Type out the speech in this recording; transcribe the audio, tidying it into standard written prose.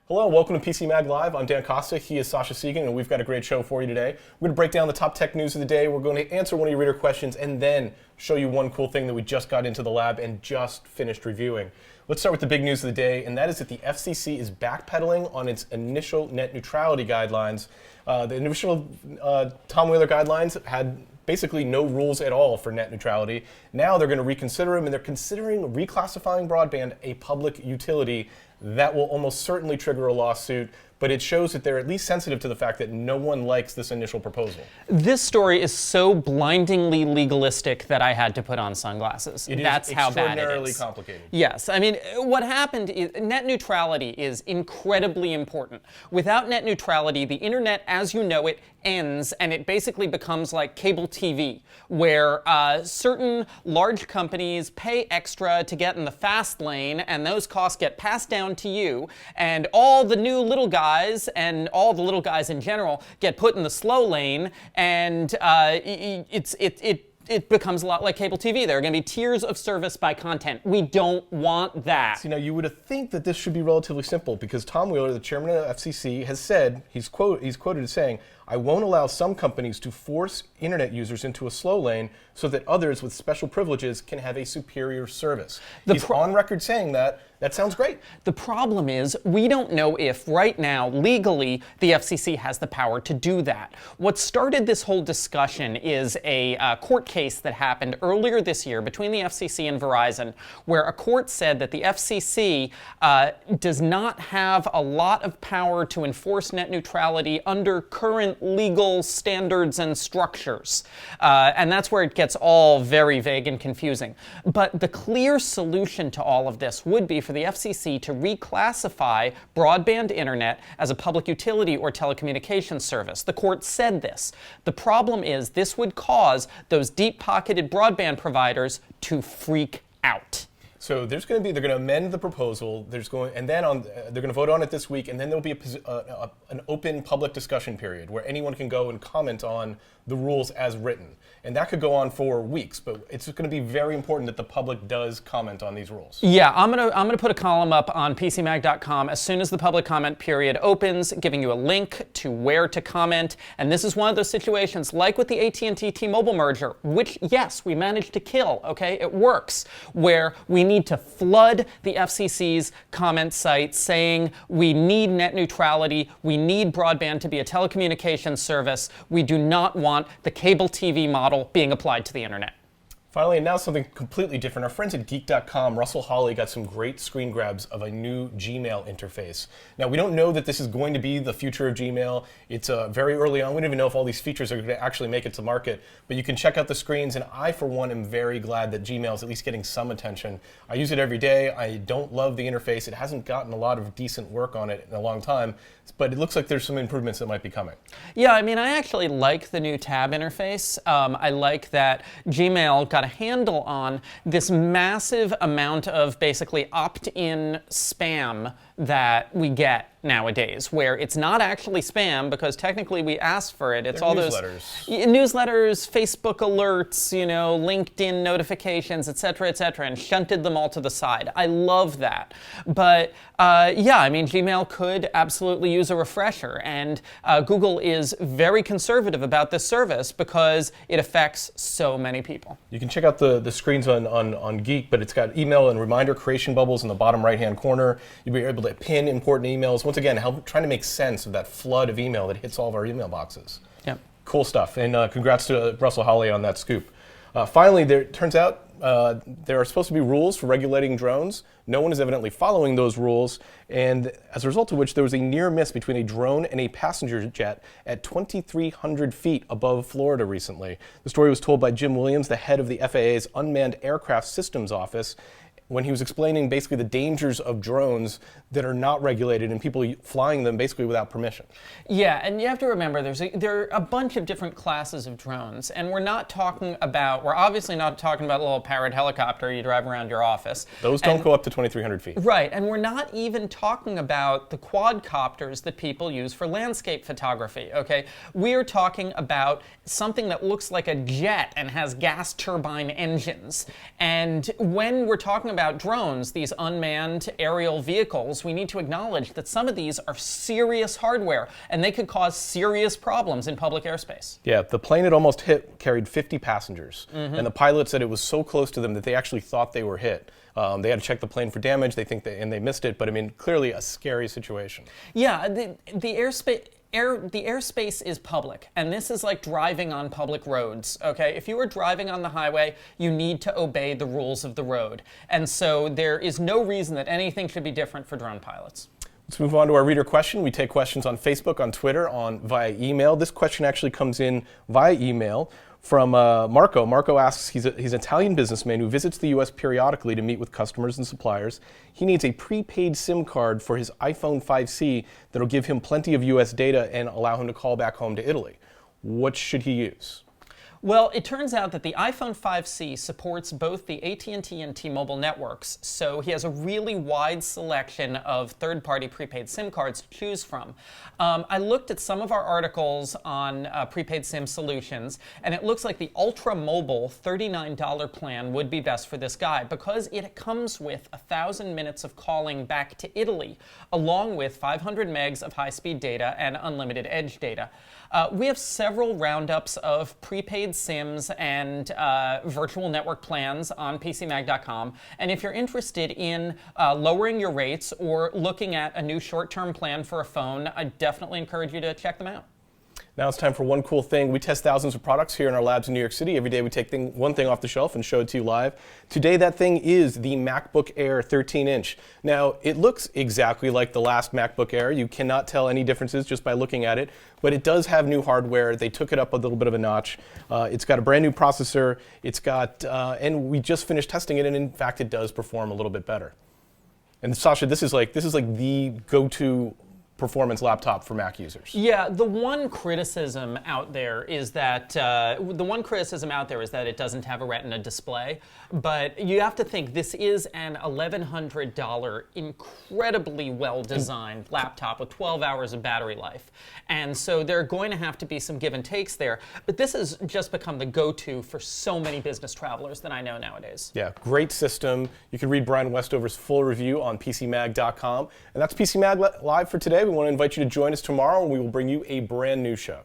Hello, welcome to PCMag Live. I'm Dan Costa, he is Sascha Segan, and we've got a great show for you today. We're going to break down the top tech news of the day, we're going to answer one of your reader questions, and then show you one cool thing that we just got into the lab and just finished reviewing. Let's start with the big news of the day, and that is that the FCC is backpedaling on its initial net neutrality guidelines. The initial Tom Wheeler guidelines had basically no rules at all for net neutrality. Now they're going to reconsider them, and they're considering reclassifying broadband a public utility. That will almost certainly trigger a lawsuit, but it shows that they're at least sensitive to the fact that no one likes this initial proposal. This story is so blindingly legalistic that I had to put on sunglasses. That's how bad it is. Extraordinarily complicated. Yes, I mean, what happened is net neutrality is incredibly important. Without net neutrality, the internet as you know it ends, and it basically becomes like cable TV, where certain large companies pay extra to get in the fast lane, and those costs get passed down to you, and all the new little guys, and all the little guys in general, get put in the slow lane, and it becomes a lot like cable TV. There are going to be tiers of service by content. We don't want that. See, now you would think that this should be relatively simple, because Tom Wheeler, the chairman of the FCC, has said, he's quoted as saying, "I won't allow some companies to force internet users into a slow lane so that others with special privileges can have a superior service." He's on record saying that. That sounds great. The problem is we don't know if right now, legally, the FCC has the power to do that. What started this whole discussion is a court case that happened earlier this year between the FCC and Verizon, where a court said that the FCC does not have a lot of power to enforce net neutrality under current legal standards and structures. And that's where it gets all very vague and confusing. But the clear solution to all of this would be for the FCC to reclassify broadband internet as a public utility or telecommunications service. The court said this. The problem is this would cause those deep-pocketed broadband providers to freak out. So they're going to amend the proposal. They're going to vote on it this week, and then there'll be an open public discussion period where anyone can go and comment on the rules as written. And that could go on for weeks, but it's going to be very important that the public does comment on these rules. Yeah, I'm gonna put a column up on PCMag.com as soon as the public comment period opens, giving you a link to where to comment. And this is one of those situations, like with the AT&T T-Mobile merger, which, yes, we managed to kill, okay? It works, where we need to flood the FCC's comment site saying we need net neutrality, we need broadband to be a telecommunications service, we do not want the cable TV model being applied to the internet. Finally, and now something completely different. Our friends at Geek.com, Russell Hawley, got some great screen grabs of a new Gmail interface. Now, we don't know that this is going to be the future of Gmail. It's very early on. We don't even know if all these features are going to actually make it to market. But you can check out the screens, and I, for one, am very glad that Gmail is at least getting some attention. I use it every day. I don't love the interface. It hasn't gotten a lot of decent work on it in a long time, but it looks like there's some improvements that might be coming. Yeah, I mean, I actually like the new tab interface. I like that Gmail got a handle on this massive amount of basically opt-in spam that we get nowadays, where it's not actually spam because technically we asked for it. It's all those newsletters, Facebook alerts, you know, LinkedIn notifications, et cetera, and shunted them all to the side. I love that. But yeah, I mean, Gmail could absolutely use a refresher, and Google is very conservative about this service because it affects so many people. You can check out the screens on Geek, but it's got email and reminder creation bubbles in the bottom right-hand corner. You'll be able to pin important emails. Once again, trying to make sense of that flood of email that hits all of our email boxes. Yep. Cool stuff, and congrats to Russell Hawley on that scoop. Finally, it turns out there are supposed to be rules for regulating drones. No one is evidently following those rules, and as a result of which there was a near miss between a drone and a passenger jet at 2,300 feet above Florida recently. The story was told by Jim Williams, the head of the FAA's Unmanned Aircraft Systems Office, when he was explaining basically the dangers of drones that are not regulated and people flying them basically without permission. Yeah, and you have to remember there are a bunch of different classes of drones, and we're obviously not talking about a little Parrot helicopter you drive around your office. Those don't go up to 2,300 feet. Right, and we're not even talking about the quadcopters that people use for landscape photography, okay? We are talking about something that looks like a jet and has gas turbine engines. And when we're talking about drones, these unmanned aerial vehicles, we need to acknowledge that some of these are serious hardware, and they could cause serious problems in public airspace. Yeah, the plane it almost hit carried 50 passengers, and the pilot said it was so close to them that they actually thought they were hit. They had to check the plane for damage. And they missed it. But I mean, clearly a scary situation. Yeah, the airspace is public, and this is like driving on public roads, okay? If you are driving on the highway, you need to obey the rules of the road. And so there is no reason that anything should be different for drone pilots. Let's move on to our reader question. We take questions on Facebook, on Twitter, via email. This question actually comes in via email from Marco. Marco asks, he's an Italian businessman who visits the U.S. periodically to meet with customers and suppliers. He needs a prepaid SIM card for his iPhone 5C that'll give him plenty of U.S. data and allow him to call back home to Italy. What should he use? Well, it turns out that the iPhone 5C supports both the AT&T and T-Mobile networks, so he has a really wide selection of third-party prepaid SIM cards to choose from. I looked at some of our articles on prepaid SIM solutions, and it looks like the Ultra Mobile $39 plan would be best for this guy because it comes with 1,000 minutes of calling back to Italy, along with 500 megs of high-speed data and unlimited edge data. We have several roundups of prepaid SIMs and virtual network plans on PCMag.com. And if you're interested in lowering your rates or looking at a new short-term plan for a phone, I definitely encourage you to check them out. Now it's time for one cool thing. We test thousands of products here in our labs in New York City. Every day we take one thing off the shelf and show it to you live. Today that thing is the MacBook Air 13-inch. Now it looks exactly like the last MacBook Air. You cannot tell any differences just by looking at it, but it does have new hardware. They took it up a little bit of a notch. It's got a brand new processor. It's got, and we just finished testing it, and in fact it does perform a little bit better. And Sascha, this is like the go-to performance laptop for Mac users. Yeah, the one criticism out there is that it doesn't have a Retina display. But you have to think this is an $1,100 incredibly well-designed laptop with 12 hours of battery life, and so there are going to have to be some give and takes there. But this has just become the go-to for so many business travelers that I know nowadays. Yeah, great system. You can read Brian Westover's full review on PCMag.com, and that's PCMag Live for today. We want to invite you to join us tomorrow, and we will bring you a brand new show.